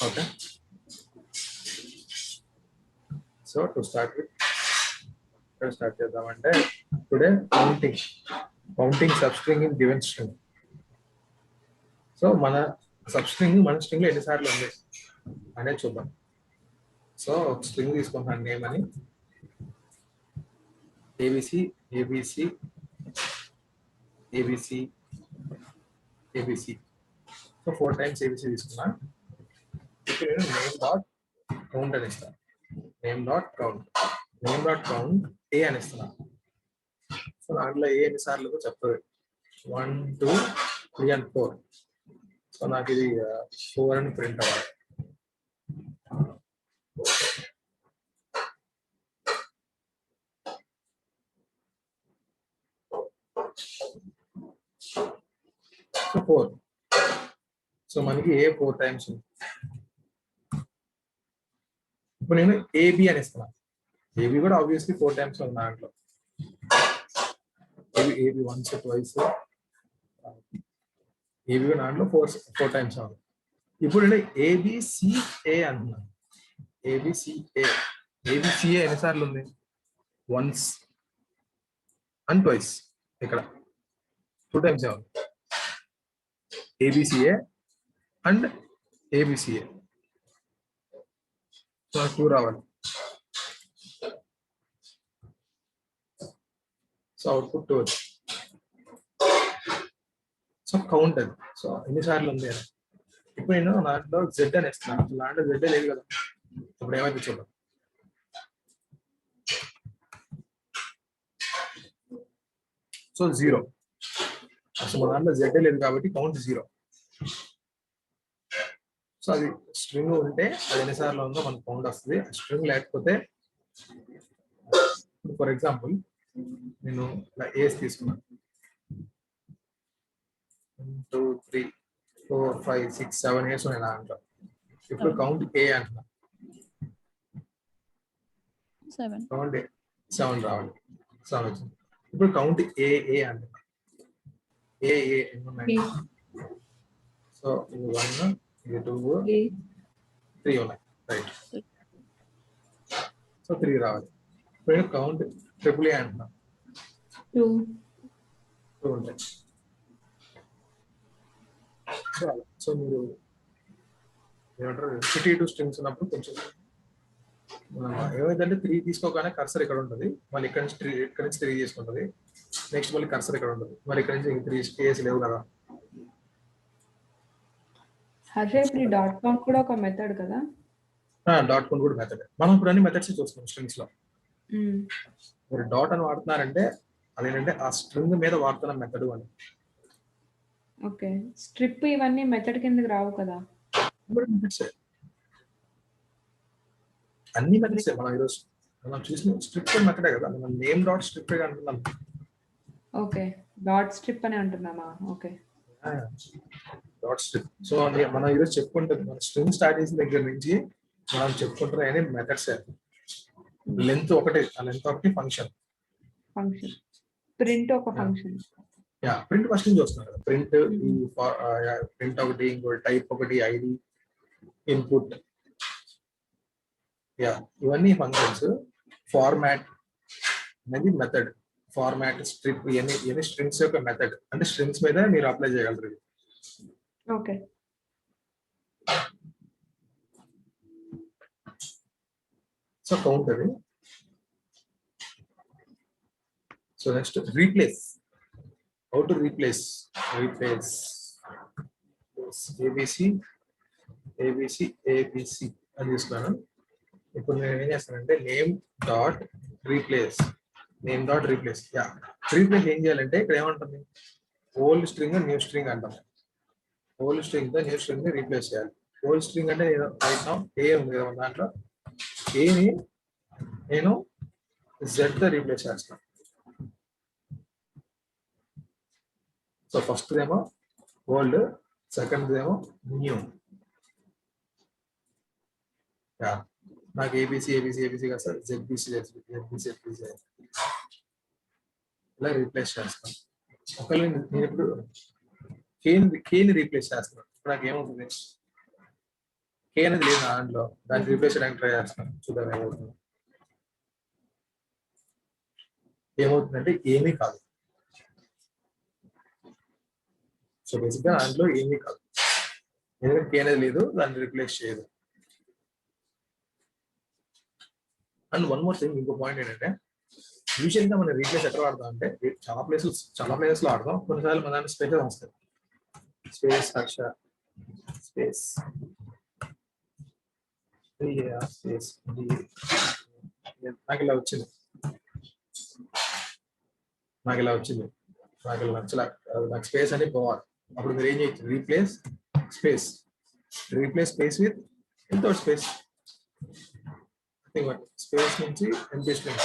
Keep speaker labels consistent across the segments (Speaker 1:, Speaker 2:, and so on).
Speaker 1: Okay. So to start with, today counting substring in given string. So mana substring mana string lo ఎన్ని సార్లు ఉంది అనేది చూద్దాం. So string తీసుకుంటాను name అని ABC ABC ABC ABC. So 4 times ABC తీసుకున్నా. ఇప్పుడు నేను నేమ్ డాట్ కౌంట్ అని ఇస్తాను. నేమ్ డాట్ కౌంట్ ఏ అని ఇస్తున్నాను. సో దాంట్లో ఏ ఎన్నిసార్లు చెప్తుంది 1 2 3 and 4. సో నాకు ఇది 4 అని ప్రింట్ అవ్వాలి. సో 4. సో మనకి ఏ 4 times ఉంది. ఇప్పుడు నేను ఏబి అని ఇస్తున్నాను. ఏబి కూడా ఆబ్వియస్లీ 4 times ఉంది దాంట్లో. ఏబి వన్స్ ట్వైస్ ఏబి దాంట్లో 4 times ఉంది. ఇప్పుడు నేను ఏబిసిఏ అంటున్నాను. ఏబిసిఏ ఎన్నిసార్లు ఉంది? Once and twice. ఇక్కడ 2 times ఉంది. ABCA and ABCA. So 2 రావాలి. So output 2. సో కౌంట్ అది. సో ఎన్నిసార్లు ఉంది అని. ఇప్పుడు నేను దాంట్లో Z అని ఇస్తున్నాను. దాంట్లో Z లేదు కదా. ఇప్పుడు ఏమైతే చూద్దాం. సో 0. అసలు దాంట్లో Z లేదు కాబట్టి కౌంట్ 0. సో అది స్ట్రింగ్ ఉంటే అది ఎన్నిసార్లు ఉందో మనకు కౌంట్ వస్తుంది. స్ట్రింగ్ లేకపోతే ఫర్ ఎగ్జాంపుల్ నేను ఏస్ తీసుకున్నాను 1 2 3 4 5 6 7 ఏస్ ఉన్నాయి దాంట్లో. ఇప్పుడు కౌంట్ ఏ అంటున్నా. కౌంట్ 7 రావాలి. 7 వచ్చింది. ఇప్పుడు కౌంట్ ఏ అంటున్నా. ఏ ఎన్ని ఉన్నాయి? సో ఇది 1 ఇది 2 3 ఉన్నాయి. రైట్. సో 3 రావాలి. ఇప్పుడు కౌంట్ ట్రిపుల్ ఏ అంటున్నా. 2 ఉంటాయి. సో మీరు ఏమంటారు రిపిటేటివ్ స్ట్రింగ్స్ ఉన్నప్పుడు కొంచెం ఏమైందంటే 3 తీసుకోగానే కర్సర్ ఇక్కడ ఉంటుంది. మళ్ళీ ఇక్కడ నుంచి 3 తీసుకుంటుంది. నెక్స్ట్ మళ్ళీ కర్సర్ ఇక్కడ ఉంటుంది. మరి ఇక్కడ నుంచి 3 కేస్ లేవు కదా.
Speaker 2: హర్ష ఇప్పుడు డాట్ కౌంట్ కూడా ఒక మెథడ్ కదా.
Speaker 1: డాట్ కౌంట్ కూడా మెథడ్. మనం ఇప్పుడు అన్ని మెథడ్స్ చూస్తున్నాం స్ట్రింగ్స్ లో. మీరు డాట్ అని వాడుతున్నారంటే అదేంటంటే ఆ స్ట్రింగ్ మీద వాడుతున్న మెథడ్ అని.
Speaker 2: ఓకే. స్ట్రిప్ ఇవన్నీ మెథడ్ కిందకి రావు కదా.
Speaker 1: అన్ని మెథడ్స్ మనం ఈరోజు మనం చూసిన స్ట్రిప్ మెథడే కదా. మనం నేమ్ డాట్ స్ట్రిప్ అంటున్నాం.
Speaker 2: ఓకే. డాట్ స్ట్రిప్ అని అంటున్నామా? ఓకే.
Speaker 1: Dot strip. సో మనం ఈరోజు చెప్పుకుంటుంది మన స్ట్రింగ్ స్టార్ట్ చేసిన దగ్గర నుంచి మనం చెప్పుకుంటున్న అనే మెథడ్స్. లెంత్ ఒకటి, ఆ లెంత్ ఒకటి ఫంక్షన్.
Speaker 2: ప్రింట్ ఒక ఫంక్షన్.
Speaker 1: ప్రింట్ ఫస్ట్ నుంచి వస్తున్నాం కదా. ప్రింట్ ఒకటి, ఇంకో టైప్ ఒకటి, ఐడి, ఇన్పుట్, ఇవన్నీ ఫంక్షన్స్. ఫార్మాట్ అనేది మెథడ్. ఫార్మాట్, స్ట్రిప్ ఇవన్నీ స్ట్రింగ్స్ యొక్క మెథడ్. అంటే స్ట్రింగ్స్ మీద మీరు అప్లై చేయగలరు.
Speaker 2: ఓకే.
Speaker 1: సో కౌంట్ అది. So next replace. How to replace ABC అని తీసుకున్నాను. ఇప్పుడు నేను ఏం చేస్తానంటే నేమ్ డాట్ రీప్లేస్ రీప్లేస్ ఏం చేయాలంటే ఇక్కడ ఏమంటుంది? ఓల్డ్ స్ట్రింగ్ న్యూ స్ట్రింగ్ అంటాం. ఓల్డ్ స్ట్రింగ్ తో న్యూ స్ట్రింగ్ ని రీప్లేస్ చేయాలి. ఓల్డ్ స్ట్రింగ్ అంటే ఏ ఉంది కదా దాంట్లో. ఏని నేను జెడ్ తో రీప్లేస్ చేస్తాను. సో ఫస్ట్ ఏమో ఓల్డ్, సెకండ్ ఏమో న్యూ. నాకు ఏబిసి కదా సార్, జెడ్బిసి ఇలా రీప్లేస్ చేస్తాను. ఒకవేళ నేను ఇప్పుడు కేని రీప్లేస్ చేస్తున్నాను. ఇప్పుడు నాకు ఏమవుతుంది? K కే అనేది లేదు నా దాంట్లో, దాన్ని రీప్లేస్ చేయడానికి ట్రై చేస్తాను, చూద్దాం ఏమవుతుంది. ఏమవుతుందంటే ఏమీ కాదు. సో బేసిక్గా దాంట్లో ఏమీ కాదు, ఎందుకంటే కే అనేది లేదు, దాన్ని రీప్లేస్ చేయదు. అండ్ వన్ మోర్ థింగ్, ఇంకో పాయింట్ ఏంటంటే యూజువల్గా మనం రీప్లేస్ ఎక్కడ వాడతాం అంటే చాలా ప్లేసెస్ లో వాడతాం, కొన్నిసార్లు మన దాంట్లో స్పేసెస్ వస్తాయి. స్పేస్ హర్ష స్పేస్ స్పేస్ నాకు ఇలా వచ్చింది, నాకు ఇలా నచ్చలే, నాకు స్పేస్ అని పోవాలి. అప్పుడు మీరు ఏం చేయొచ్చు, replace space with without space. Space నుంచి ఎంటీ స్ట్రింగ్,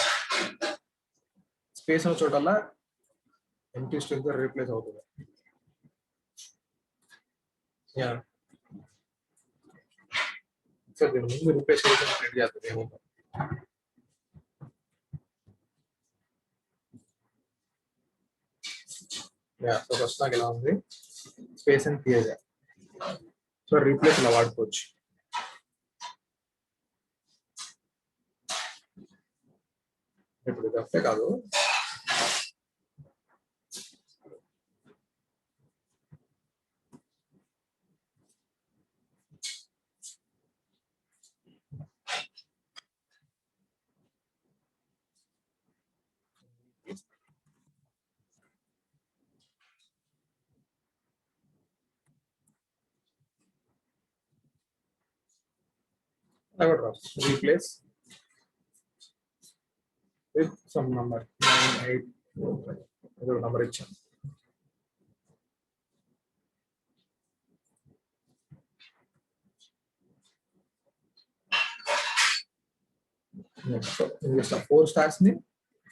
Speaker 1: స్పేస్ ఉన్న చోటల్లా ఎంటీ స్ట్రింగ్ రీప్లేస్ అవుతుంది. యా సార్ దీని ముందు రీప్లేస్ చేయడం ప్రింట్ చేస్తుంది ఏమవుతుంది. యా సో ఫస్ట్ నాకు ఇలా ఉంది, స్పేస్ అని క్లియర్ చేయాలి. సో రీప్లేస్ ఇలా వాడుకోవచ్చు. ఇప్పుడు ఇది అంతే కాదు, రీప్లేస్ విత్ సమ్ నంబర్ 9845 ఏదో నంబర్ ఇచ్చాను. నెక్స్ట్ 4 స్టార్స్ ని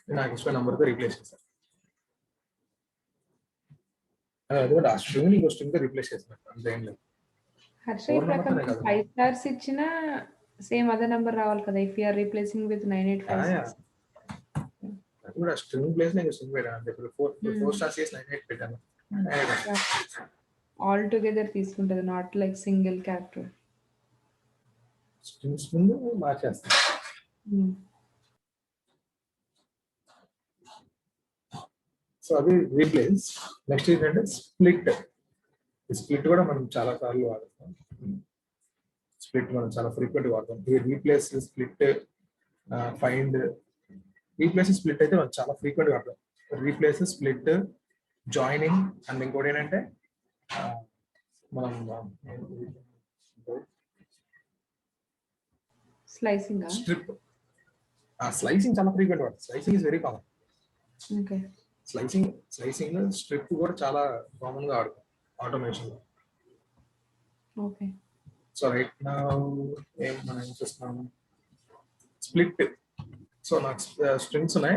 Speaker 1: నాకు ఇష్టమైన నంబర్ తో రీప్లేస్ చేస్తాను. అది కూడా ఆ స్ట్రింగ్ ని ఇంకో స్ట్రింగ్ తో రీప్లేస్ చేస్తాను, అంతేం లేదు.
Speaker 2: హర్ష ప్రకారం 5 స్టార్స్ ఇచ్చినా సేమ్ అదే నంబర్ రావాలి కదా, if you are replacing with 9856.
Speaker 1: అది కూడా స్ట్రింగ్ ప్లేస్ లో స్ట్రింగ్ పెట్టాను, అంటే ఇప్పుడు 4 స్టార్స్ చేసి 98 పెట్టాను.
Speaker 2: ఆల్ టుగెదర్ తీసుకుంటది, not like single character.
Speaker 1: Strings ముందు మార్చేస్తాను. సో అది రీప్లేస్. నెక్స్ట్ ఏంటంటే స్ప్లిట్. స్ప్లిట్ కూడా మనం చాలా సార్లు వాడతాం, స్ప్లిట్ మనం చాలా ఫ్రీక్వెంట్ వాడతాం. ఈ replace, split, find, replace split అయితే మనం చాలా ఫ్రీక్వెంట్ వాడతాం. రీప్లేస్, స్ప్లిట్, జాయినింగ్, అండ్ ఇంకోటి ఏంటంటే మనం
Speaker 2: స్లైసింగ్,
Speaker 1: స్ట్రిప్. స్లైసింగ్ చాలా ఫ్రీక్వెంట్ వాడతాం, slicing is very common.
Speaker 2: Okay,
Speaker 1: slicing strip కూడా చాలా కామన్ గా వాడతాం ఆటోమేషన్ లో.
Speaker 2: ఓకే,
Speaker 1: సో రైట్ నా మనం ఏం చేస్తున్నాము, స్ప్లిట్. సో నాకు స్ట్రింగ్స్ ఉన్నాయి,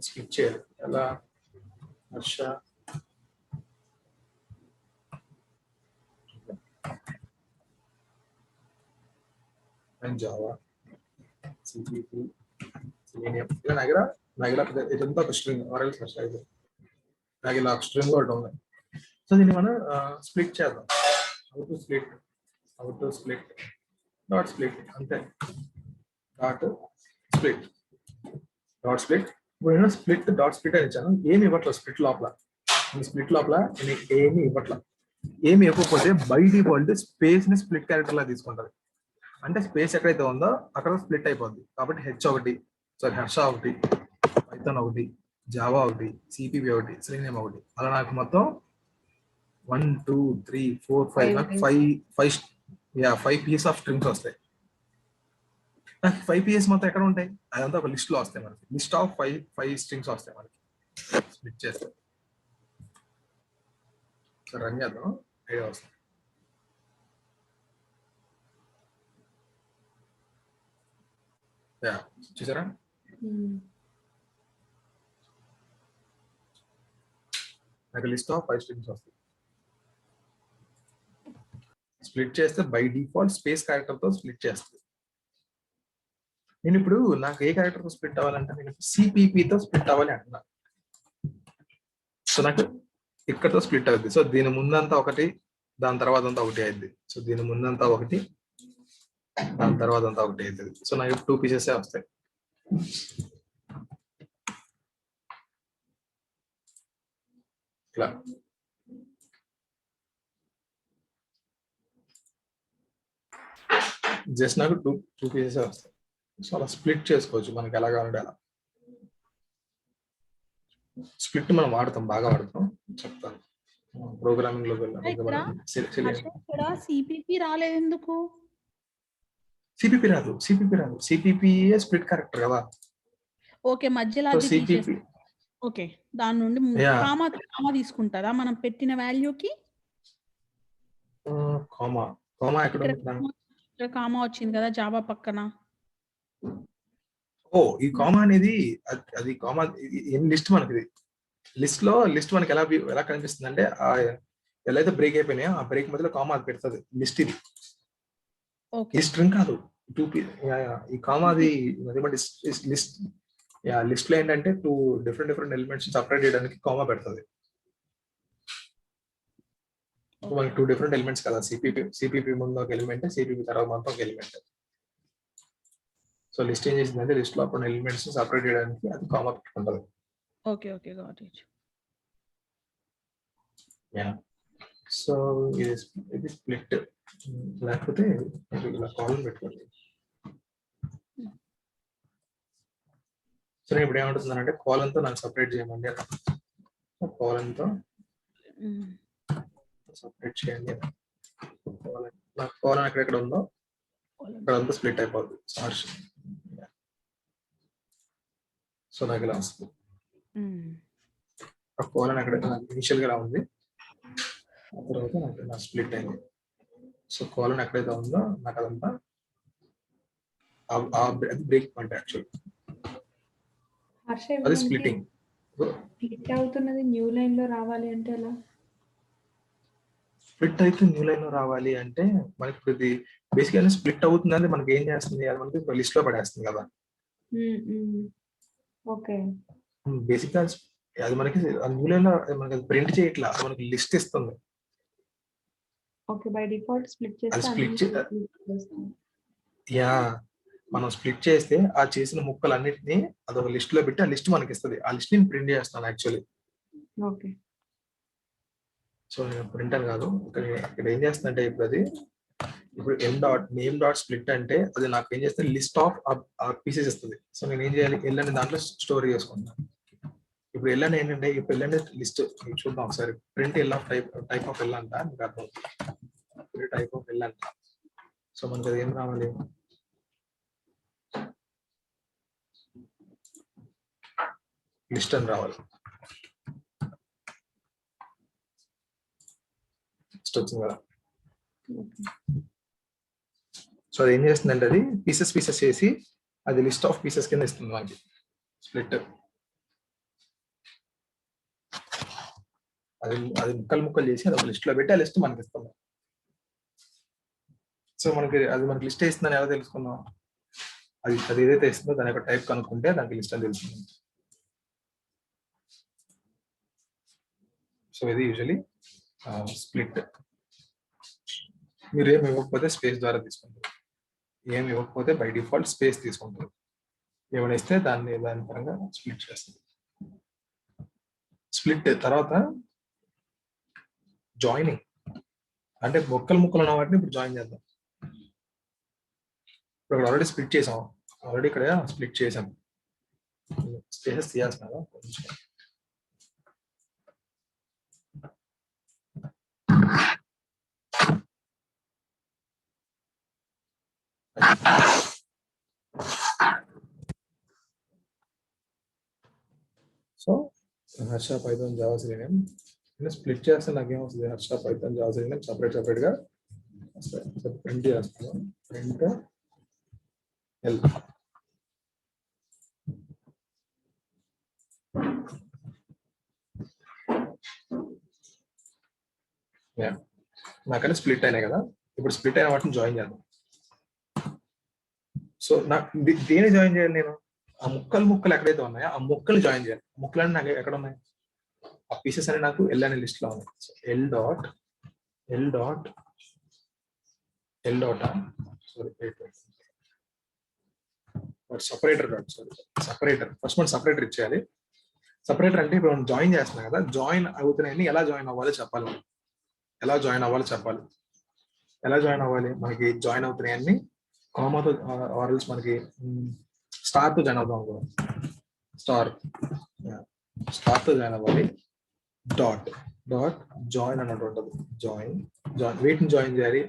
Speaker 1: స్ప్లిట్ చేయాలి. ఎలా Harsha and Java CPP selenium. ఇలా నాకు ఇదంతా ఒక స్ట్రింగ్ ఆర్ఎల్ హర్ష ఇది, నాకు ఇలా స్ట్రింగ్ ఒకటి ఉంది. సో దీన్ని మనం స్ప్లిట్ చేద్దాం. How to split dot split, అంతే. డాట్ స్ప్లిట్ ఇప్పుడు నేను స్ప్లిట్ డాట్ స్ప్లిట్ అని ఇచ్చాను, ఏమి ఇవ్వట్లేదు స్ప్లిట్ లోపల. ఏమి ఇవ్వట్లేదు. ఏమి ఇవ్వకపోతే బై డిఫాల్ట్ స్పేస్ ని స్ప్లిట్ క్యారెక్టర్ లా తీసుకుంటారు. అంటే స్పేస్ ఎక్కడైతే ఉందో అక్కడ స్ప్లిట్ అయిపోద్ది. కాబట్టి హెచ్ ఒకటి, హర్ష ఒకటి, పైథాన్ ఒకటి, జావా ఒకటి, సిపిపి ఒకటి, సెలీనియం ఒకటి, అలా నాకు మొత్తం 1 2 3 4 5 పీస్ ఆఫ్ స్ట్రింగ్స్ వస్తాయి. 5 పీఎస్ మొత్తం ఎక్కడ ఉంటాయి, అదంతా ఒక లిస్ట్ లో వస్తాయి మనకి. లిస్ట్ ఆఫ్ 5 స్ట్రింగ్స్ వస్తాయి మనకి స్ప్లిట్ చేస్తే. రన్ చేద్దాం, ఐడియా వస్తుంది. చూసారా, నాకు లిస్ట్ ఆఫ్ 5 స్ట్రింగ్స్ వస్తాయి. స్ప్లిట్ చేస్తే బై డిఫాల్ట్ స్పేస్ క్యారెక్టర్ తో స్ప్లిట్ చేస్తుంది. నేను ఇప్పుడు నాకు ఏ క్యారెక్టర్ తో స్ప్లిట్ అవ్వాలంటే, నేను సిపిపితో స్ప్లిట్ అవ్వాలి అంటున్నా. సో నాకు ఇక్కడతో స్ప్లిట్ అవుతుంది. సో దీని ముందంతా ఒకటి, దాని తర్వాత అంతా ఒకటి అయింది. సో దీని ముందంతా ఒకటి, దాని తర్వాత అంతా ఒకటి అవుతుంది. సో నాకు 2 పీసెస్ వస్తాయి. ఇట్లా జస్ట్ నాకు 2 పీసెస్ వస్తాయి. సో అలా స్ప్లిట్ చేసుకోవచ్చు మనకి ఎలా కావాలంటే అలా. స్ప్లిట్ మనం వాడతాం, బాగా వాడతాం, చెప్తాను. ప్రోగ్రామింగ్ లో
Speaker 3: ఇక్కడ సిపిపి రాలేదు ఎందుకు?
Speaker 1: సిపిపి రాదు, సిపిపి స్ప్లిట్ క్యారెక్టర్ కదా.
Speaker 3: ఓకే, మధ్యలో అది
Speaker 1: సిపిపి
Speaker 3: ఓకే, దాని నుండి కామా తీసుకుంటారా మనం పెట్టిన వాల్యూకి?
Speaker 1: కామా ఎక్కడ
Speaker 3: ఇక్కడ కామా వచ్చింది కదా జావా పక్కన.
Speaker 1: ఓ ఈ కామా అనేది అది కామా లిస్ట్ మనకి లిస్ట్ మనకి ఎలా కనిపిస్తుంది అంటే ఎలా అయితే బ్రేక్ అయిపోయినాయో ఆ బ్రేక్ మధ్యలో కామా అది పెడుతుంది లిస్ట్. ఇది ఈ స్ట్రింగ్ కాదు, ఈ కామా అది లిస్ట్. లిస్ట్ లో ఏంటంటే 2 డిఫరెంట్ ఎలిమెంట్స్ సపరేట్ చేయడానికి కామా పెడుతుంది. మనకి 2 డిఫరెంట్ ఎలిమెంట్స్ కదా, సిపిపి ముందు ఒక ఎలిమెంట్, సిపిపి తర్వాత మొత్తం ఒక ఎలిమెంట్. సో లిస్ట్ ఏం చేసిందంటే లిస్ట్ లో కొన్ని ఎలిమెంట్స్ సపరేట్ చేయడానికి అది కామా పెట్టుకుంటుంది.
Speaker 3: Okay okay got it.
Speaker 1: So ఇది స్ప్లిట్, లేకపోతే ఇలా కాలమ్ పెట్టుకోండి. సో నేను ఇప్పుడు ఏమంటున్నానంటే కాలమ్ తో నాకు సపరేట్ చేయమండి, కాలమ్ తో సపరేట్ చేయండి. నాకు కాలమ్ ఎక్కడెక్కడ ఉందో అక్కడంతా స్ప్లిట్ అయిపోద్ది. సో నాకు ఇలా వస్తుంది. ఆ కాలమ్ అక్కడ ఇనిషియల్ గా ఇలా ఉంది, ఆ తర్వాత నాకు ఇలా స్ప్లిట్ అయింది. సో కాలమ్ ఎక్కడైతే ఉందో నాకు అదంతా అది బ్రేక్ పాయింట్ యాక్చువల్, అది స్ప్లిట్టింగ్.
Speaker 2: స్ప్లిట్ అవుతున్నది న్యూ లైన్ లో రావాలి అంటే ఎలా?
Speaker 1: స్ప్లిట్ అయితే న్యూ లైన్ లో రావాలి అంటే మనకి ఇది బేసిక్గా స్ప్లిట్ అవుతుంది అంటే మనకి ఏం చేస్తుంది, అది మనకి లిస్ట్ లో పడేస్తుంది కదా.
Speaker 2: ఓకే,
Speaker 1: బేసిక్ గా అది మనకి న్యూ లైన్ లో మనకి ప్రింట్ చేయట్లా, మనకి లిస్ట్ ఇస్తుంది.
Speaker 2: ఓకే, బై డిఫాల్ట్ స్ప్లిట్
Speaker 1: మనం స్ప్లిట్ చేస్తే ఆ చేసిన ముక్కలన్నిటిని అదొక లిస్ట్ లో పెట్టి ఆ లిస్ట్ మనకి ఇస్తుంది. ఆ లిస్ట్ ని ప్రింట్ చేస్తాను యాక్చువల్లీ.
Speaker 2: ఓకే,
Speaker 1: సో నేను ప్రింటర్ కాదు, ఇక్కడ ఏం చేస్తుందంటే ఇప్పుడు నేమ్ డాట్ స్ప్లిట్ అంటే అది నాకు ఏం చేస్తే లిస్ట్ ఆఫ్ పీసెస్ ఇస్తుంది. సో నేను ఏం చేయాలి, ఎల్ అనే దాంట్లో స్టోర్ చేసుకుంటాను. ఇప్పుడు ఎల్ అని ఏంటంటే ఇప్పుడు ఎల్ అనే లిస్ట్ చూద్దాం ఒకసారి. Print L of type of L అంట, మీకు అర్థం టైప్ ఆఫ్ ఎల్ అంట. సో మనకి అది ఏం రావాలి, లిస్ట్ అని రావాలి. లిస్ట్ వచ్చింది కదా. సో అది ఏం చేస్తుందంటే అది పీసెస్ చేసి అది లిస్ట్ ఆఫ్ పీసెస్ కింద ఇస్తుంది మనకి స్ప్లిట్. అది ముక్కలు చేసి అది ఒక లిస్ట్ లో పెట్టి ఆ లిస్ట్ మనకి ఇస్తుంది. సో మనకి లిస్ట్ ఇస్తుందని ఎలా తెలుసుకుందాం, అది ఏదైతే ఇస్తుందో దాని యొక్క టైప్ కనుక్కుంటే దానికి లిస్ట్ అని తెలుస్తుంది. సో ఇది యూజువలీ స్ప్లిట్. మీరు ఏమి ఇవ్వకపోతే స్పేస్ ద్వారా తీసుకుంటారు, ఏమి ఇవ్వకపోతే బై డిఫాల్ట్ స్పేస్ తీసుకుంటారు. ఏమైనా ఇస్తే దాని పరంగా స్ప్లిట్ చేస్తుంది. స్ప్లిట్ తర్వాత జాయినింగ్ అంటే ముక్కలు ఉన్న వాటిని ఇప్పుడు జాయిన్ చేద్దాం. ఇప్పుడు ఆల్రెడీ స్ప్లిట్ చేసాం, ఇక్కడ స్ప్లిట్ చేసాం. స్పేసెస్ తీయాల్సిన కొంచెం so Harsha Python Java selenium split చేస్తే నాకేం వస్తుంది, Harsha Python Java selenium separate గా ప్రింట్ చేస్తాను. ప్రింట్ ఎల్ నాకన్నా స్ప్లిట్ అయినాయి కదా. ఇప్పుడు స్ప్లిట్ అయిన వాటిని జాయిన్ చేద్దాం. సో నాకు దేని జాయిన్ చేయాలి, నేను ఆ ముక్కలు ఎక్కడైతే ఉన్నాయో ఆ ముక్కలు జాయిన్ చేయాలి. ముక్కలు నాకు ఎక్కడ ఉన్నాయి, ఆ పీసెస్ అని నాకు ఎల్ అనే లిస్ట్ లో ఉన్నాయి. So L dot sorry separator కాదు, సారీ సపరేటర్. ఫస్ట్ మనం సపరేటర్ ఇచ్చేయాలి. సపరేటర్ అంటే ఇప్పుడు మనం జాయిన్ చేస్తున్నాం కదా, జాయిన్ అవుతున్నాయని ఎలా జాయిన్ అవ్వాలో చెప్పాలి మనం. ఎలా జాయిన్ అవ్వాలో చెప్పాలి. ఎలా జాయిన్ అవ్వాలి? మనకి జాయిన్ అవుతున్నాయని కామాతో ఆర్ఎల్స్ మనకి స్టార్ తో జాయిన్ అవుతాం అనుకో, స్టార్ తో జాయిన్ అవ్వాలి. డాట్ జాయిన్ అన్నట్టు ఉంటుంది. జాయిన్ వీటిని జాయిన్ చేయాలి,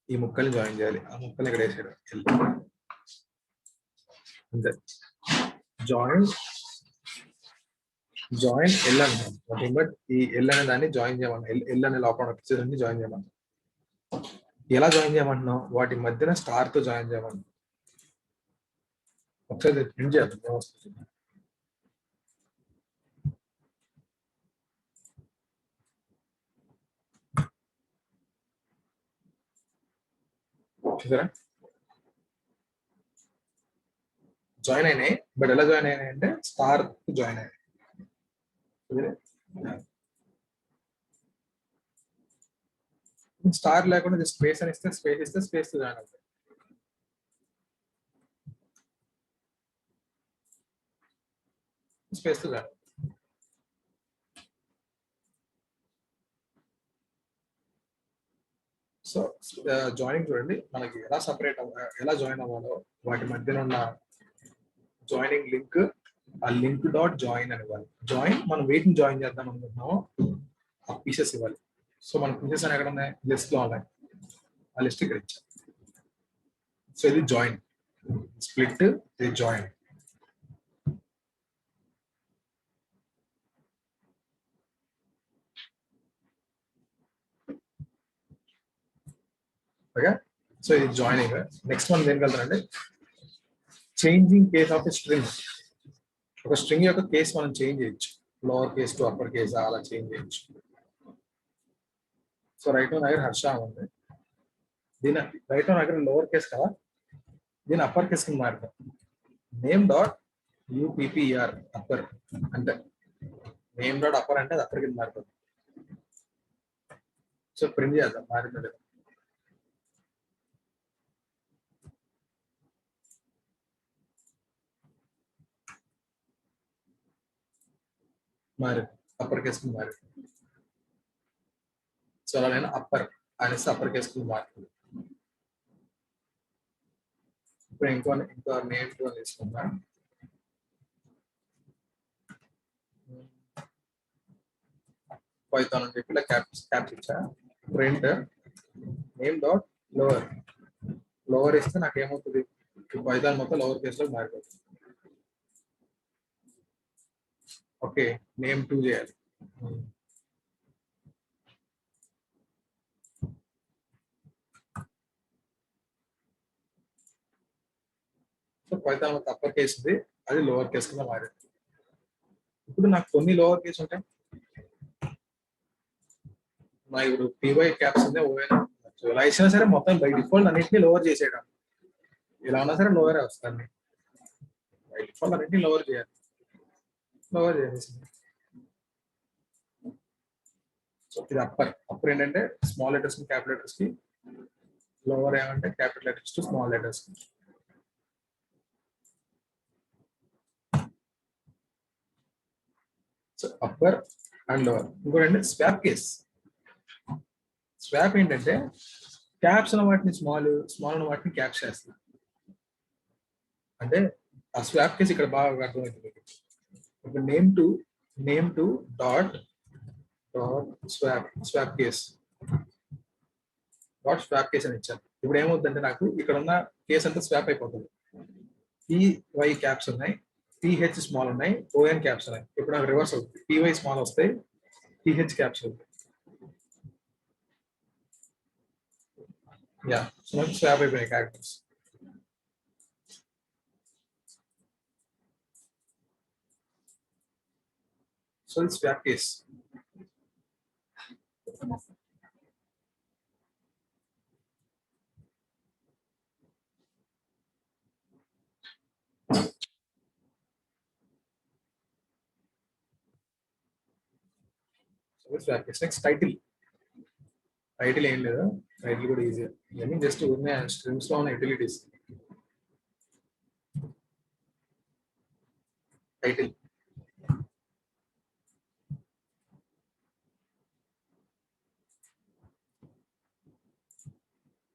Speaker 1: ఈ ముక్కల్ని జాయిన్ చేయాలి, ఆ ముక్కల్ని ఇక్కడ వేసాడు అంతే. జాయిన్ ఎల్ అంటాం. నథింగ్ బట్ ఈ ఎల్ అనే దాన్ని జాయిన్ చేయమన్నా, ఎల్ అనే లోపల పిక్చర్ని జాయిన్ చేయమన్నా. ఎలా జాయిన్ చేయమంటున్నాం? వాటి మధ్యన స్టార్ తో జాయిన్ చేయమన్నా. ఒకసారి ప్రింట్ చేద్దాం. చూసారా జాయిన్ అయినాయి, బట్ ఎలా జాయిన్ అయినాయి అంటే స్టార్ జాయిన్ అయినాయి. స్టార్ లేకుండా జస్ట్ స్పేస్ అని ఇస్తే స్పేస్ తో జాయిన్ అవుతాయి. స్పేస్ తో జాయిన్. సో జాయినింగ్ చూడండి, మనకి ఎలా ఎలా జాయిన్ అవ్వాలో వాటి మధ్యన ఉన్న జాయినింగ్ లింక్, ఆ లింక్ డాట్ జాయిన్ అని ఇవ్వాలి. జాయిన్ మనం వీటిని జాయిన్ చేద్దాం అనుకుంటున్నాము, ఆ పీసెస్ ఇవ్వాలి. సో మన పీసెస్ అని ఎక్కడ ఉన్నాయి? లిస్ట్ లో ఉన్నాయి. ఆ లిస్ట్ ఇక్కడ ఇచ్చాం. సో ఇది జాయిన్, స్ప్లిట్, ఇది జాయిన్. ఓకే, సో ఇది జాయినింగ్. నెక్స్ట్ మనం దేనికి వెళ్తారంటే changing case of a string. ఒక స్ట్రింగ్ యొక్క కేస్ మనం చేంజ్ చేయొచ్చు, lower case to upper case అలా చేంజ్ చేయొచ్చు. సో రైట్ నో దగ్గర హర్ష ఉంది, దీని రైట్ నో దగ్గర లోవర్ కేస్ కదా, దీని అప్పర్ కేస్ కింద మారుతాం. నేమ్ డాట్ యూపీపీఆర్ అప్పర్ అంటే నేమ్ డాట్ అప్పర్ అంటే అది అప్పర్ కింద మారుతుంది. సో ప్రింట్ చేద్దాం మారిందో లేదు. మారింది, అప్పర్ కేస్ కింద మారింది. సో అలా నేను అప్పర్ అనేసి అప్పర్ కేస్ కింద మారుతుంది. ఇప్పుడు ఇంకో నేమ్ టు తీసుకుందాం. పైథాన్ అని చెప్పి ఇలా క్యాప్ ఇచ్చా. ప్రింట్ నేమ్ డాట్ లోవర్ ఇస్తే నాకు ఏమవుతుంది? పైథాన్ మొత్తం లోవర్ కేస్ లో మారిపోతుంది. ఓకే, నేమ్ 2 చేయాలి. సో పైథాన్ మొత్తం అప్పర్ కేస్ ఉంది, అది లోవర్ కేస్ కింద మారింది. ఇప్పుడు నాకు కొన్ని లోవర్ కేస్ ఉంటాయి, నా ఇప్పుడు పీవై క్యాప్స్ ఉంది, ఓఎన్ ఎలా ఇచ్చినా సరే మొత్తం బై డిఫాల్ట్ అన్నింటినీ లోవర్ చేసేయడం. ఇలా ఉన్నా సరే లోవర్ వస్తుంది, బై డిఫాల్ట్ అన్నింటినీ లోవర్ చేయాలి. లోవర్ చేసేసి సో ఇది అప్పర్ ఏంటంటే స్మాల్ లెటర్స్ కి క్యాపిటల్ లెటర్స్ కి, లోవర్ ఏమంటే capital letters to small letters కి. So upper and lower. ఇంకోటి స్వాప్ కేస్. స్వాప్ ఏంటంటే క్యాప్స్ ఉన్న వాటిని స్మాల్ ఉన్న వాటిని క్యాప్స్ చేస్తుంది. అంటే ఆ స్వాప్ కేస్ ఇక్కడ బాగా అర్థమవుతుంది. ఇప్పుడు name to dot swap case అని ఇచ్చాను. ఇప్పుడు ఏమవుతుందంటే నాకు ఇక్కడ ఉన్న కేస్ అంతా స్వాప్ అయిపోతుంది. పివై క్యాప్స్ ఉన్నాయి, పిహెచ్ స్మాల్ ఉన్నాయి, ఓఎన్ క్యాప్స్ ఉన్నాయి. ఇప్పుడు నాకు రివర్స్ అవుతుంది, పివై స్మాల్ వస్తాయి, పిహెచ్ క్యాప్స్ అవుతాయి. యా, సో మనకి స్వాప్ అయిపోయాయి క్యారెక్టర్స్. సో ఇది swap case. Next title. Title ఏం లేదు, టైటిల్ కూడా ఈజీ. ఇవన్నీ జస్ట్ ఉన్న స్ట్రీమ్స్ లో ఉన్న యూటిలిటీస్. టైటిల్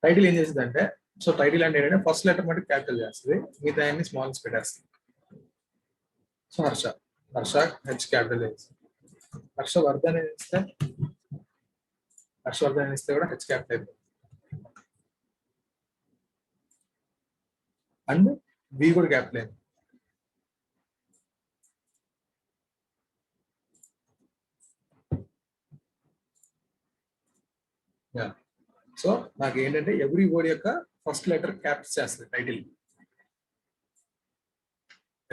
Speaker 1: టైటిల్ ఏం చేస్తుంది అంటే, సో టైటిల్ అంటే ఏంటంటే ఫస్ట్ లెటర్ మటుకు క్యాపిటల్ చేస్తుంది, మిగతా అన్ని స్మాల్స్ పెట్టేస్తుంది. So Harsha, Harsha H capital చేస్తుంది. హర్షవర్ధన్ ఇస్తే, హర్షవర్ధన్ ఇస్తే కూడా హెచ్ క్యాపిటల్ అయిపోతుంది. అండ్ వి కూడా క్యాపిటల్ అయింది. సో నాకు ఏంటంటే ఎవ్రీ వర్డ్ యొక్క ఫస్ట్ లెటర్ క్యాప్స్ చేస్తుంది టైటిల్.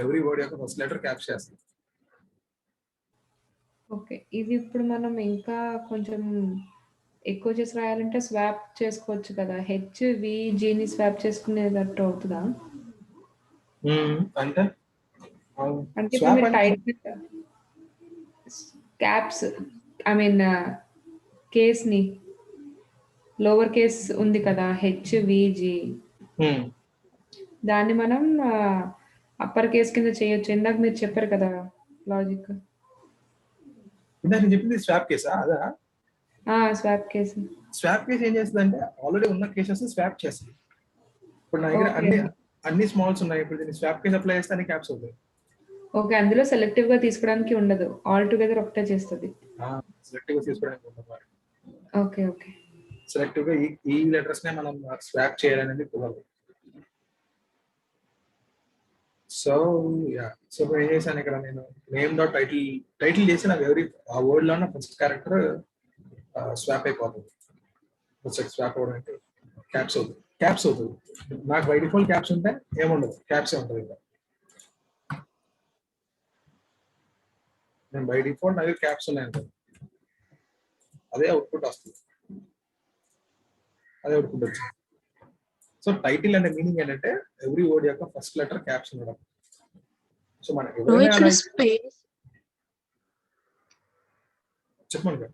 Speaker 1: ఎవ్రీ వర్డ్ యొక్క ఫస్ట్ లెటర్ క్యాప్స్ చేస్తుంది.
Speaker 2: ఓకే, ఇది ఇప్పుడు మనం ఇంకా కొంచెం ఎక్కువ చేసి రాయాలంటే స్వాప్ చేసుకోవచ్చు కదా, HVGని స్వాప్ చేసుకునేటట్టు అవుతుందా?
Speaker 1: అంటే
Speaker 2: అంటే ఇప్పుడు మీరు టైటిల్ క్యాప్స్, ఐ మీన్ కేస్ని లోవర్ కేస్ ఉంది కదా HVG, దాన్ని మనం అప్పర్ కేస్ కింద చేయొచ్చు. ఇందాక మీరు చెప్పారు కదా లాజిక్.
Speaker 1: ఇందాక చెప్పింది స్వాప్ కేసా? అదా
Speaker 2: స్వాప్ కేస్.
Speaker 1: స్వాప్ కేస్ ఏం చేస్తుంది అంటే ఆల్రెడీ ఉన్న కేసెస్ స్వాప్ చేస్తుంది. ఇప్పుడు నా దగ్గర అన్ని స్మాల్స్ ఉన్నాయి, ఇప్పుడు దీన్ని స్వాప్ కేస్ అప్లై చేస్తే అన్ని క్యాప్స్ అవుతాయి.
Speaker 2: ఓకే, అందులో సెలెక్టివ్ గా తీసుకోవడానికి ఉండదు, ఆల్ టుగెదర్ ఒకటే చేస్తుంది.
Speaker 1: సెలెక్టివ్ గా తీసుకోవడానికి ఉండదు.
Speaker 2: ఓకే ఓకే,
Speaker 1: సెలెక్టివ్ గా ఈ లెటర్స్ నే మనం స్వాప్ చేయాలనేది కుదరదు. సో సో ఇప్పుడు ఏం చేశాను ఇక్కడ, నేను నేమ్ డాట్ టైటిల్ చేసి నాకు ఎవరి ఆ వర్డ్ లో ఫస్ట్ క్యారెక్టర్ స్వాప్ అయిపోతుంది. స్వాప్ అవ్వడం అంటే క్యాప్స్ అవుతుంది. నాకు బై డిఫాల్ట్ క్యాప్స్ ఉంటే ఏముండదు, క్యాప్సే ఉంటుంది. ఇంకా నేను బై డిఫాల్ట్ నాకు క్యాప్స్ ఉన్నాయంటే అదే అవుట్పుట్ వస్తుంది, అదే అవుట్పుట్ వచ్చింది. సో టైటిల్ అనే మీనింగ్ ఏంటంటే ఎవ్రీ వర్డ్ యొక్క ఫస్ట్ లెటర్ క్యాప్స్ ఉండడం. సో మనకి చెప్పండి.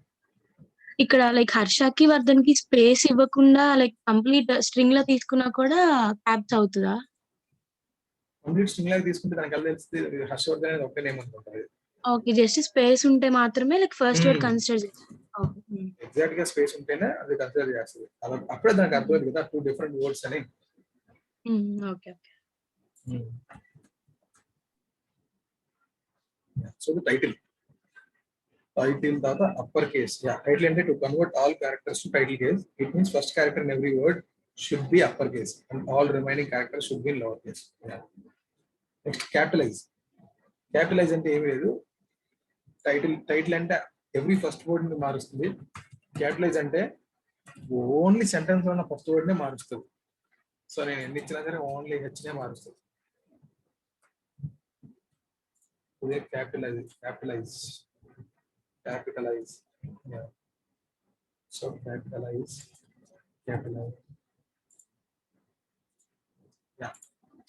Speaker 4: ఇక్కడ లైక్ హర్షకి వర్ధన్ కి స్పేస్ ఇవ్వకుండా లైక్ కంప్లీట్ స్ట్రింగ్ లో తీసుకున్నా కూడా క్యాప్స్ అవుతుందా?
Speaker 1: కంప్లీట్ స్ట్రింగ్ లాగా తీసుకుంటే దానికి ఎలా తెలుస్తుంది హర్షవర్ధన్ అనేది ఒకే నేమ్ అనుకుంటుంది.
Speaker 4: ఓకే, జస్ట్ స్పేస్ ఉంటే మాత్రమే లైక్ ఫస్ట్ వర్డ్ కన్సిడర్ చేస్తాం.
Speaker 1: ఎగ్జాక్ట్ గా స్పేస్ ఉంటేనే అది కన్సిడర్ చేస్తుంది. అప్పుడే దానికి అర్థం కదా 2 డిఫరెంట్ వర్డ్స్ అని.
Speaker 4: Okay okay.
Speaker 1: So the title తర్వాత అప్పర్ కేస్. టైటిల్ అంటే to convert all characters to title case. It means first character in every word should be upper case and all remaining characters should be in lower case. Next capitalise అంటే ఏమి లేదు, title అంటే every first word ని మారుస్తుంది. Capitalise అంటే only sentence లో ఉన్న first word నే మారుస్తుంది. సో నేను ఎన్ని ఇచ్చినా సరే ఓన్లీ హెచ్నే మారుస్తుంది. Capitalize. Yeah. So capitalize. Yeah.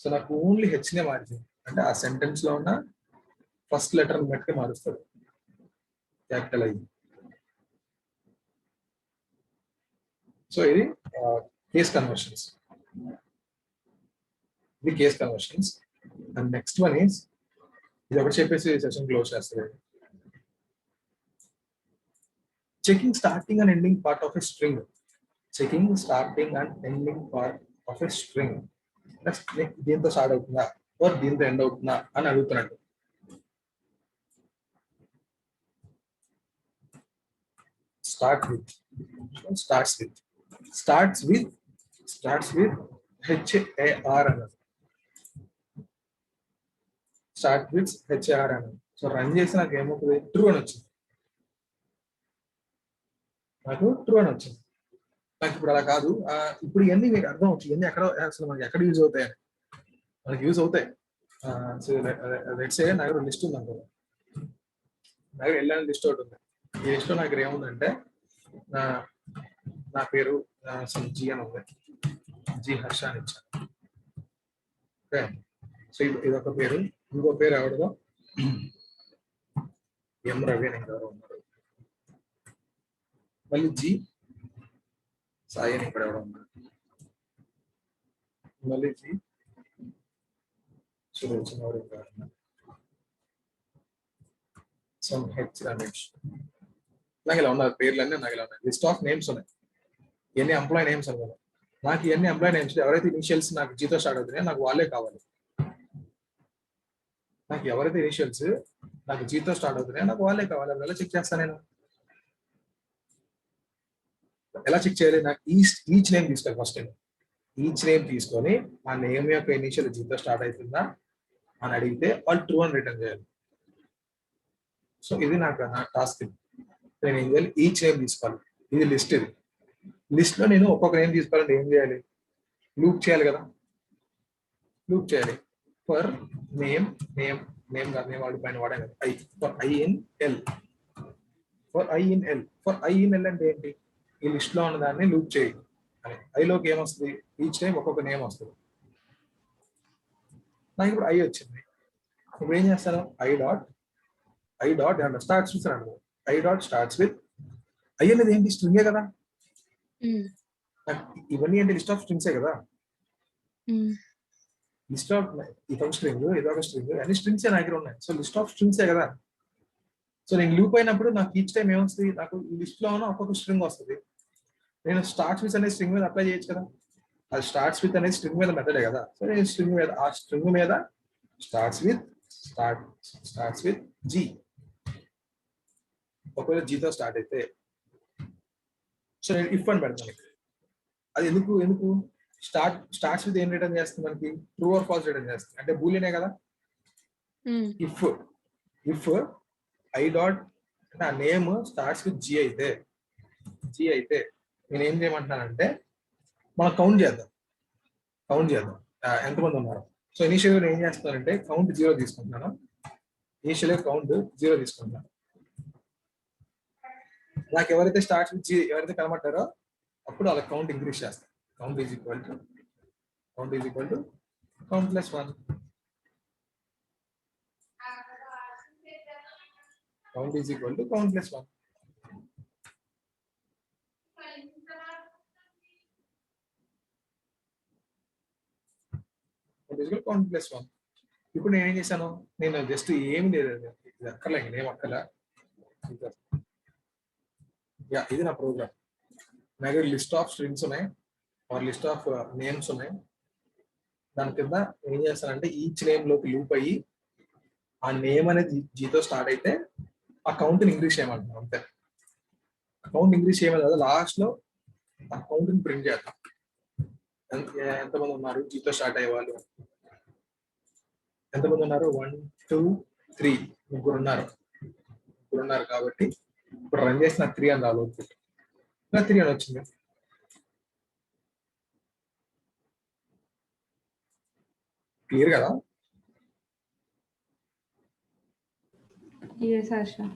Speaker 1: So నాకు ఓన్లీ హెచ్నే మారింది అంటే ఆ సెంటెన్స్ లో ఉన్న ఫస్ట్ లెటర్ బట్టి మారుస్తుంది క్యాపిటలైజ్. సో ఇది case conversions. And next one is, ఇది ఒకటి చెప్పేసి సెషన్ క్లోజ్ చేస్తుంది. Checking starting and ending part of a string. దీంతో స్టార్ట్ అవుతుందా or దీంతో ఎండ్ అవుతుందా అని అడుగుతున్నట్టు. starts with HAR అన్నది. స్టార్ట్ విత్ HAR అన్నది. సో రన్ చేసి నాకు ఏమవుతుంది, ట్రూ అని వచ్చింది. నాకు ఇప్పుడు అలా కాదు. ఇప్పుడు ఇవన్నీ మీకు అర్థం అవుతుంది, ఇవన్నీ ఎక్కడ అసలు మనకి ఎక్కడ యూజ్ అవుతాయని. మనకి యూజ్ అవుతాయి. సో లెట్స్ సే నా దగ్గర లిస్ట్ ఉంది అనుకో, నా దగ్గర వెళ్ళాలని లిస్ట్ ఒకటి ఉంది. ఈ లిస్ట్ లో నా దగ్గర ఏముందంటే నా పేరు జీ అని ఉంది, జీ హర్ష అని ఇచ్చాను. ఓకే, సో ఇదొక పేరు. ఇంకో పేరు ఎవరిదో ఎం రవి అని ఎవరో ఉన్నారు. మళ్ళీ జీ సాయి అని ఇక్కడ ఎవరు ఉన్నారు మళ్ళీ సురేష్ ఎవరు సమ్ హెచ్ రమేష్ నాకు ఇలా ఉన్నారు పేర్లన్నీ నాకు ఇలా ఉన్నాయి లిస్ట్ ఆఫ్ నేమ్స్ ఉన్నాయి ఇవన్నీ ఎంప్లాయ్ నేమ్స్ అన్నమాట నాకు ఇవన్నీ ఎంప్లాయ్ నేమ్స్ ఎవరైతే ఇనిషియల్స్ నాకు జీతో స్టార్ట్ అవుతున్నాయో నాకు వాళ్ళే కావాలి నాకు ఎవరైతే ఇనిషియల్స్ నాకు జీతో స్టార్ట్ అవుతున్నాయో నాకు వాళ్ళే కావాలి అవి ఎలా చెక్ చేస్తాను నేను ఎలా చెక్ చేయాలి నాకు ఈచ్ నేమ్ తీసుకోవాలి ఫస్ట్ నేను ఈచ్ నేమ్ తీసుకొని ఆ నేమ్ యొక్క ఇనిషియల్ జీతో స్టార్ట్ అవుతుందా అని అడిగితే వాళ్ళు ట్రూ అని రిటర్న్ చేయాలి సో ఇది నాకు నా టాస్క్ నేను ఏం చేయాలి ఈచ్ నేమ్ తీసుకోవాలి ఇది లిస్ట్ ఇది లిస్ట్ లో నేను ఒక్కొక్క నేమ్ తీసుకోవాలంటే ఏం చేయాలి లూప్ చేయాలి కదా లూప్ చేయాలి ఫర్ నేమ్ నేమ్ నేమ్ కాదు నేమ్ వాడి పైన వాడాను I for I in L for I in L for I in L అంటే ఏంటి ఈ లిస్ట్ లో ఉన్న దాన్ని లూప్ చేయి అని ఐలోకి ఏమొస్తుంది ఈచ్ టైం ఒక్కొక్క నేమ్ వస్తుంది నాకు ఇప్పుడు ఐ వచ్చింది ఇప్పుడు ఏం చేస్తాను ఐ డాట్ ఏమన్నా స్టార్ట్స్ చూసాను I dot starts with I అనేది ఏంటి స్ట్రింగే కదా ఇవన్నీ అంటే లిస్ట్ ఆఫ్ స్ట్రింగ్సే కదా లిస్ట్ ఆఫ్ ఇదొక స్ట్రింగ్ ఇదొక స్ట్రింగ్ అన్ని స్ట్రింగ్స్ నా దగ్గర ఉన్నాయి సో లిస్ట్ ఆఫ్ స్ట్రింగ్సే కదా సో నేను లూప్ అయినప్పుడు నాకు ఈచ్ టైం ఏమొస్తుంది నాకు ఈ లిస్ట్ లో ఉన్న ఒక్కొక్క స్ట్రింగ్ వస్తుంది నేను స్టార్ట్స్ విత్ అనే స్ట్రింగ్ మీద అప్లై చేయొచ్చు కదా అది స్టార్ట్స్ విత్ అనేది స్ట్రింగ్ మీద మెథడే కదా సో నేను స్ట్రింగ్ మీద ఆ స్ట్రింగ్ మీద స్టార్ట్స్ విత్ జీ ఒకవేళ జీతో స్టార్ట్ అయితే సో నేను ఇఫ్ అని పెడతాను అది ఎందుకు స్టార్ట్స్ విత్ ఏం రిటర్న్ చేస్తుంది మనకి ట్రూ ఆర్ ఫాల్స్ రిటర్న్ చేస్తుంది అంటే బూలియనే కదా ఇఫ్ ఐ డాట్ అంటే ఆ నేమ్ స్టార్ట్స్ విత్ జీ అయితే నేను ఏం చేయమంటున్నానంటే మనం కౌంట్ చేద్దాం ఎంతమంది ఉన్నారు సో ఇనిషియల్గా నేను ఏం చేస్తానంటే కౌంట్ 0 తీసుకుంటున్నాను ఇనిషియల్గా కౌంట్ 0 తీసుకుంటున్నాను నాకు ఎవరైతే స్టార్ట్స్ విత్ జీ ఎవరైతే కనబడ్డారో అప్పుడు అలా కౌంట్ ఇంక్రీజ్ చేస్తాను count is equal to count plus 1 count is equal to count plus 1 count plus 1 ఇప్పుడు నేను ఏం చేశాను నేను జస్ట్ ఏమి లేదు ఇది అక్కర్లే నేమ్ అక్కర్లే ఇది నా ప్రోగ్రామ్ నా దగ్గర లిస్ట్ ఆఫ్ స్ట్రింగ్స్ ఉన్నాయి ఆర్ లిస్ట్ ఆఫ్ నేమ్స్ ఉన్నాయి దాని కింద ఏం చేస్తానంటే ఈచ్ నేమ్ లోకి లూప్ అయ్యి ఆ నేమ్ అనేది జీతో స్టార్ట్ అయితే ఆ కౌంట్ ఇంక్రీజ్ చేయమంటాం అంతే కౌంట్ ఇంక్రీజ్ చేయమని కదా లాస్ట్ లో ఆ కౌంట్ ని ప్రింట్ చేద్దాం ఎంతమంది ఉన్నారు జీతో స్టార్ట్ అయ్యే వాళ్ళు ఎంతమంది ఉన్నారు 1 2 3 ముగ్గురు ఉన్నారు కాబట్టి ఇప్పుడు రన్ చేసిన 3 అని రాదు 3 అని వచ్చింది క్లియర్ కదా
Speaker 2: yes Asha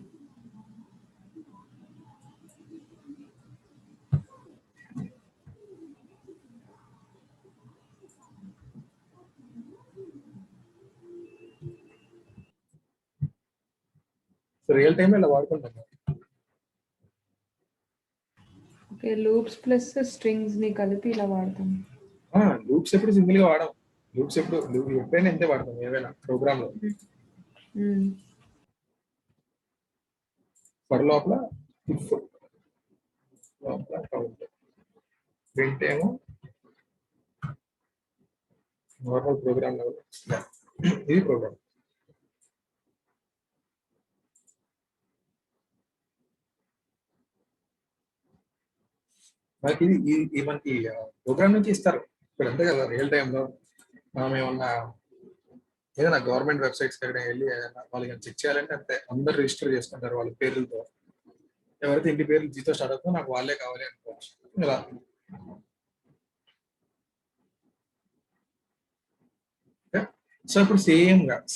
Speaker 1: so real time ఇలా వాడుకుంటాం
Speaker 2: ఓకే లూప్స్ ప్లస్ స్ట్రింగ్స్ ని కలిపి ఇలా వాడతాం
Speaker 1: లూప్స్ ఎప్పుడు సింగిల్ గా వాడడం లూప్స్ ఎప్పుడైనా ఇంతే వాడతాం ఏదైనా ప్రోగ్రామ్ లో ఫర్ లోపల ఇఫ్ లోపల కౌంట్ ప్రింట్ ఏమో నార్మల్ ప్రోగ్రామ్ లెవెల్ ఇది ప్రోగ్రామ్ మనకి ఇది మనకి ప్రోగ్రామ్ నుంచి ఇస్తారు ఇప్పుడు అంతే కదా రియల్ టైంలో మనం ఏమన్నా ఏదైనా గవర్నమెంట్ వెబ్సైట్స్ దగ్గర వెళ్ళి వాళ్ళకి చెక్ చేయాలంటే అంతే అందరు రిజిస్టర్ చేసుకుంటారు వాళ్ళ పేర్లతో ఎవరైతే ఇంటి పేర్లు జీతో స్టార్ట్ అవుతుందో నాకు వాళ్ళే కావాలి అనుకోవచ్చు ఇలా సో ఇప్పుడు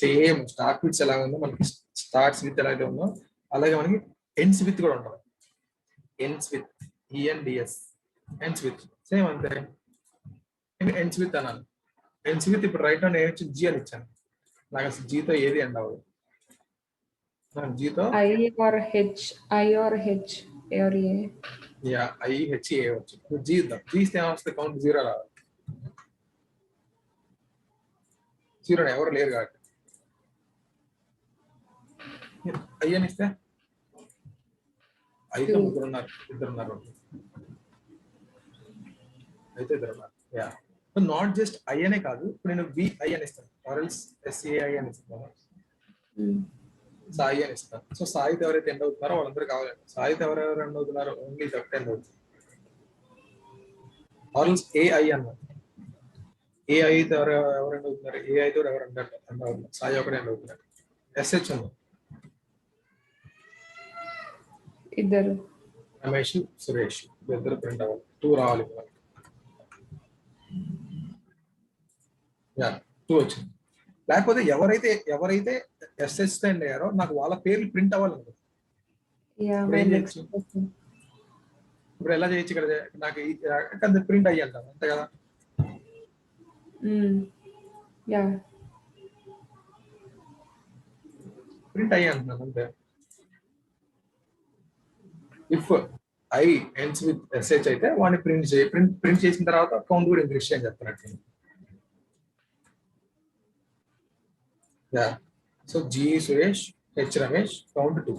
Speaker 1: సేమ్ స్టార్ట్ విత్ ఎలా ఉందో మనకి స్టార్ట్స్ విత్ ఎలాగే ఉందో అలాగే మనకి ఎండ్స్ విత్ కూడా ఉంటుంది ends with ENDS ends with same అంతే ఎండ్స్ విత్ అన్నాను ఎండ్స్ విత్ ఇప్పుడు రైట్ హ్యాండ్ ఏమి జీ అని ఇచ్చాను నాకు అసలు జీతో ఏది ఎండ్ అవ్వదు జీతో
Speaker 2: I or H or A
Speaker 1: yeah IHA వచ్చు. జీ ఇద్దాం. జీ ఇస్తే ఏమొస్తుంది? కౌంట్ 0 రావాలి. 0 ఎవరు లేరు కాబట్టి. ఐ అని ఇస్తే అయితే ముగ్గురు ఉన్నారు, ఇద్దరు ఉన్నారు. అయితే ఇద్దరు ఉన్నారు. యా నాట్ జస్ట్ ఐ అనే కాదు, ఇప్పుడు నేను VI అని ఇస్తాను, ఆర్ఎల్స్ SAI అని ఇస్తాను, సాయి అని ఇస్తాను. సో సాయితో ఎవరైతే ఎండ్ అవుతున్నారో వాళ్ళందరూ కావాలండి. సాయితో ఎవరెవరు ఎండ్ అవుతున్నారో ఓన్లీ ఒకటి ఎండ్ అవుతుంది. ఆర్ఎల్స్ AI అన్నారు. AI తో ఎవరు ఎండ్ అవుతున్నారు? AI తో ఎవరు ఎండ్ అవుతున్నారు? సాయి ఒకటే ఎండ్ అవుతున్నారు. SH ఉంది,
Speaker 2: ఇద్దరు
Speaker 1: రమేష్ సురేష్ ఇద్దరు ప్రింట్ అవ్వాలి. 2 రావాలి. యా 2 వచ్చింది. లేకపోతే ఎవరైతే SH స్టాండ్ అయ్యారో నాకు వాళ్ళ పేర్లు ప్రింట్ అవ్వాలి.
Speaker 2: యా
Speaker 1: ఇప్పుడు
Speaker 2: మై
Speaker 1: ఏం
Speaker 2: నెక్స్ట్
Speaker 1: చేయొచ్చు? ఇప్పుడు ఎలా చేయొచ్చు? ఇక్కడ నాకు ప్రింట్ అయ్యి అంటాను అంతే కదా.
Speaker 2: యా
Speaker 1: ప్రింట్ అయ్యి అంటున్నాను అంతే. If I ends with SH అయితే వాడిని ప్రింట్ చేసిన తర్వాత కౌంట్ కూడా ఇంక్రీజ్ చేయని చెప్తున్నట్టు. Yeah so G Suresh, H Ramesh, count 2.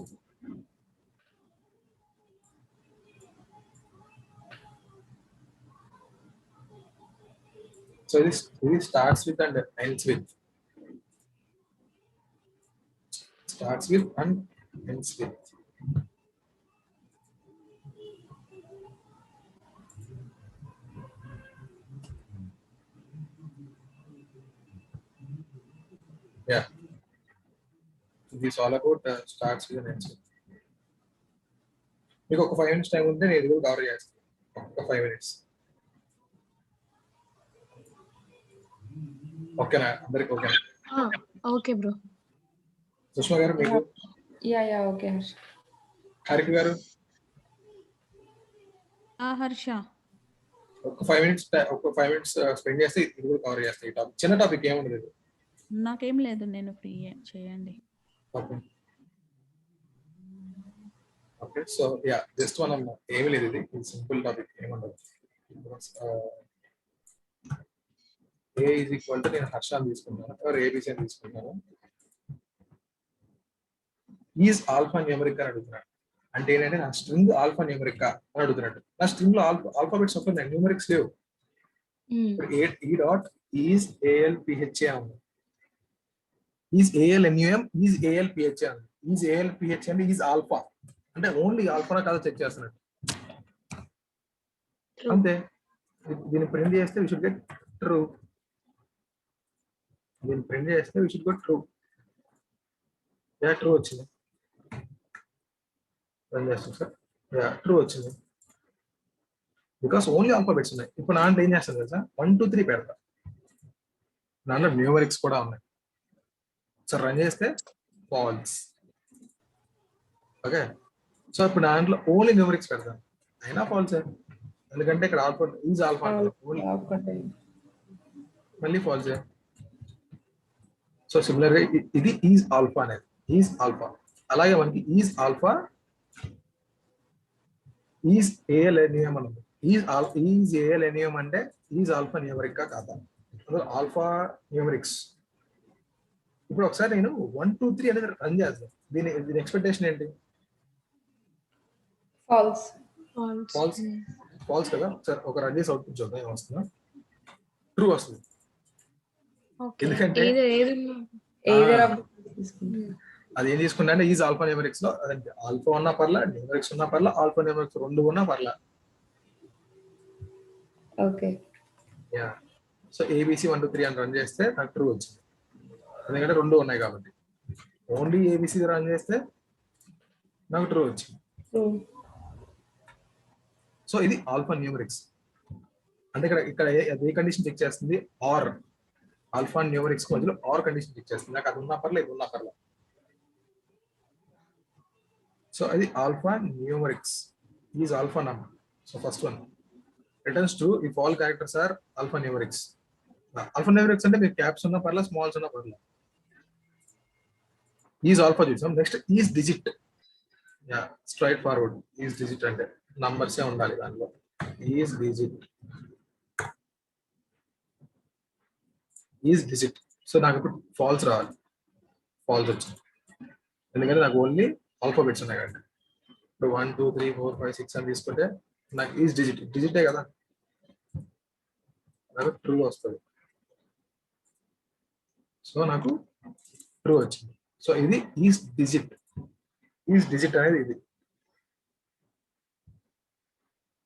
Speaker 1: So ఇది starts with and ends with. Starts with and ends with. Yeah, this all about starts with and ends with. మీకు ఒక 5 minutes టైం ఉంటే నేను ఇది కూడా కవర్ చేస్తాను. ఒక 5 minutes. ఓకేనా అందరికి? ఓకేనా?
Speaker 4: Okay bro.
Speaker 1: సుష్మా గారు మీకు?
Speaker 2: Yeah okay Harsha.
Speaker 1: హారిక గారు
Speaker 3: హర్ష
Speaker 1: ఒక 5 minutes స్పెండ్ చేస్తే ఇది కూడా కవర్ చేస్తాయి. ఈ టాపిక్ చిన్న టాపిక్ ఏముండదు ఇది.
Speaker 3: నాకేం లేదు, నేను ఫ్రీ చేయండి.
Speaker 1: ఓకే సో యా జస్ట్ మనం ఏమి లేదు, ఇది సింపుల్ టాపిక్ ఏముండదు. A ఈజ్ ఈక్వల్ టు నేను హర్షాన్ని తీసుకుంటాను, ABC అని తీసుకుంటాను. ఈజ్ ఆల్ఫా న్యూమరిక్ అని అడుగుతున్నాడు. అంటే ఏంటంటే నా స్ట్రింగ్ ఆల్ఫా న్యూమరిక్ అని అడుగుతున్నాడు. నా స్ట్రింగ్ లో ఆల్ఫాబెట్స్ ఒక న్యూమరిక్స్ లేవు. ఈ డాట్ ఈజ్ ALPHA ఉంది, ఈజ్ ALNUM, ఈజ్ ALPHA ఉంది. ఈజ్ ALPHA అంటే ఈజ్ ఆల్ఫా అంటే ఓన్లీ ఆల్ఫా కాదా చెక్ చేస్తున్నాడు అంతే. దీన్ని ప్రింట్ చేస్తే వి షుడ్ గెట్ ట్రూ. దీన్ని ప్రింట్ చేస్తే we should get true. Yeah true వచ్చింది. రన్ చేస్తాం సార్. యా ట్రూ వచ్చింది బికాస్ ఓన్లీ ఆల్ఫాబెట్స్ ఉన్నాయి. ఇప్పుడు నా అంటే ఏం చేస్తాను తెలుసా, 1 2 3 పెడతా. దాంట్లో న్యూమరిక్స్ కూడా ఉన్నాయి. సార్ రన్ చేస్తే ఫాల్స్. ఓకే సో ఇప్పుడు దాంట్లో ఓన్లీ న్యూమరిక్స్ పెడతాను, అయినా ఫాల్స్. ఎందుకంటే ఇక్కడ ఆల్ఫా ఈజ్ ఆల్ఫా మళ్ళీ ఫాల్స్. సో సిమిలర్ గా ఇది ఈజ్ ఆల్ఫా అనేది ఈజ్ ఆల్ఫా. అలాగే మనకి ఈజ్ ఆల్ఫా ఈజ్ ALNUM అని ఉంది. ఈజ్ ALNUM అంటే ఈజ్ ఆల్ఫా న్యూమరిక్ కాదా, ఆల్ఫా న్యూమరిక్స్. ఇప్పుడు ఒకసారి నేను 1 2 3 అనేది రన్ చేస్తాను. దీని ఎక్స్పెక్టేషన్ ఏంటి? ఫాల్స్ కదా. సార్ ఒక రన్ చేసి అవుట్పుట్ చూద్దాం ఏమొస్తుందా. ట్రూ వస్తుంది. ఎందుకంటే అది ఏం తీసుకున్నా అంటే ఈజ్ ఆల్ఫా న్యూమరిక్స్ లో అదంటే ఆల్ఫా ఉన్నా పర్లా, న్యూమరిక్స్ ఉన్నా పర్లా, ఆల్ఫా న్యూమరిక్స్ 2 ఉన్నా పర్లా.
Speaker 2: ఓకే
Speaker 1: యా సో ABC 1 2 3 అని రన్ చేస్తే నాకు ట్రూ వచ్చింది, ఎందుకంటే 2 ఉన్నాయి కాబట్టి. ఓన్లీ ABC రన్ చేస్తే నాకు ట్రూ వచ్చింది. సో ఇది ఆల్ఫా న్యూమరిక్స్ అంటే ఇక్కడ ఏ కండిషన్ చెక్ చేస్తుంది? ఆర్. ఆల్ఫా న్యూమరిక్స్ మధ్యలో ఆర్ కండిషన్ చెక్ చేస్తుంది. నాకు అది ఉన్నా పర్లేదు, ఇది ఉన్నా పర్లేదు. సో అది alpha numerics is alpha number. So first one returns true if all characters are alpha numerics. Alpha numerics అంటే మీకు క్యాప్స్ ఉన్నా పర్లేదు, స్మాల్స్ ఉన్నా పర్లేదు. ఈజ్ ఆల్ఫా చూసాం. Next is digit. Yeah straightforward is digit అంటే నంబర్సే ఉండాలి దానిలో. Is digit. సో నాకు ఇప్పుడు ఫాల్స్ రావాలి. ఫాల్స్ వచ్చింది ఎందుకంటే నాకు ఓన్లీ ఆల్ఫాబెట్స్ ఉన్నాయి కాబట్టి. ఇప్పుడు 1 2 3 4 5 6 అని తీసుకుంటే నాకు ఈజ్ డిజిటే కదా, నాకు ట్రూ వస్తుంది. సో నాకు ట్రూ వచ్చింది. సో ఇది ఈజ్ డిజిట్ అనేది ఇది.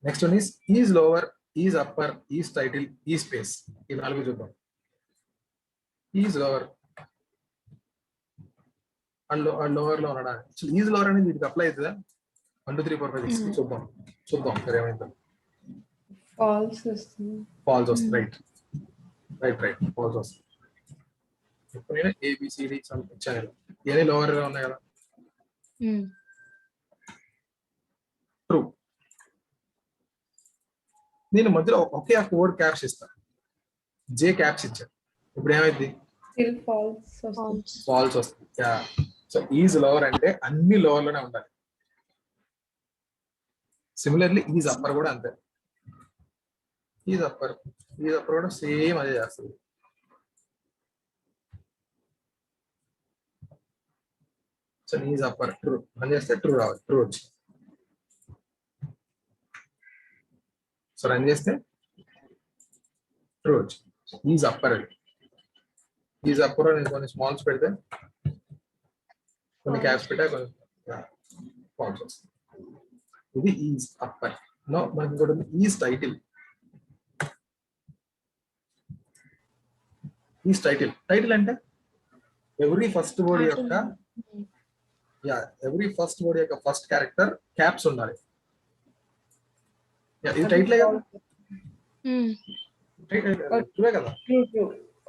Speaker 1: Next one is lower, is upper, is title, ఈ స్పేస్. ఈ 4 చూద్దాం. ఈజ్ లోవర్ అండ్ లోవర్ లో ఉన్నాడా? ఈజ్ లోవర్ అనేది వీటికి అప్లై అవుతుందా? 1 2 3 4 5 6 చూద్దాం సరే ఏమైందో.
Speaker 2: ఫాల్స్ వస్తుంది.
Speaker 1: ఫాల్స్ వస్తుంది. రైట్ ఫాల్స్ వస్తుంది. ఇప్పుడు నేను ఏబిసిడి ఇచ్చాను, ఇవన్నీ లోవర్ గా ఉన్నాయి కదా. ట్రూ. నేను మధ్యలో ఒకే ఒక వర్డ్ క్యాప్స్ ఇస్తాను, జే క్యాప్స్ ఇచ్చాను. ఇప్పుడు ఏమైంది?
Speaker 2: స్టిల్ ఫాల్స్ వస్తుంది.
Speaker 1: ఫాల్స్ వస్తుంది. సో ఈజ్ లోవర్ అంటే అన్ని లోవర్ లోనే ఉండాలి. సిమిలర్లీ ఈజ్ అప్పర్ కూడా అంతే. ఈజ్ అప్పర్ కూడా సేమ్ అదే చేస్తుంది. సో ఈజ్ అప్పర్ ట్రూ అని చేస్తే ట్రూ రావాలి, ట్రూ వచ్చి. సో రన్ చేస్తే ట్రూ వచ్చి. ఈజ్ అప్పర్ ఈజ్ అప్పర్ నేను కొన్ని స్మాల్స్ పెడితే, కొన్ని క్యాప్స్ పెట్టా, కొన్ని ఫాల్స్ వస్తుంది. ఇది ఈజ్ అప్పర్. నో మనకి ఇంకోటి ఈజ్ టైటిల్. టైటిల్ అంటే ఎవ్రీ ఫస్ట్ వర్డ్ యొక్క ఫస్ట్ క్యారెక్టర్ క్యాప్స్ ఉండాలి. ఇది టైటిల్ కదా.
Speaker 2: ట్రూ.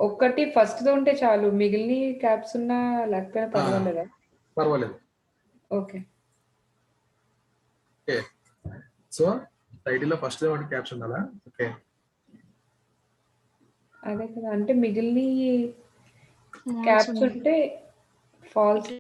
Speaker 2: ఒక్కటి ఫస్ట్ తో ఉంటే చాలు, మిగిలిన క్యాప్స్ ఉన్నా లేకపోయినా పర్వాలేదా?
Speaker 1: పర్వాలేదు.
Speaker 2: ఓకే.
Speaker 1: సో టైటిల్ లో ఫస్ట్ క్యాప్స్ ఉండాలా? ఓకే
Speaker 2: అదే కదా, అంటే మిగిలిన క్యాప్స్ ఉంటే ఫాల్స్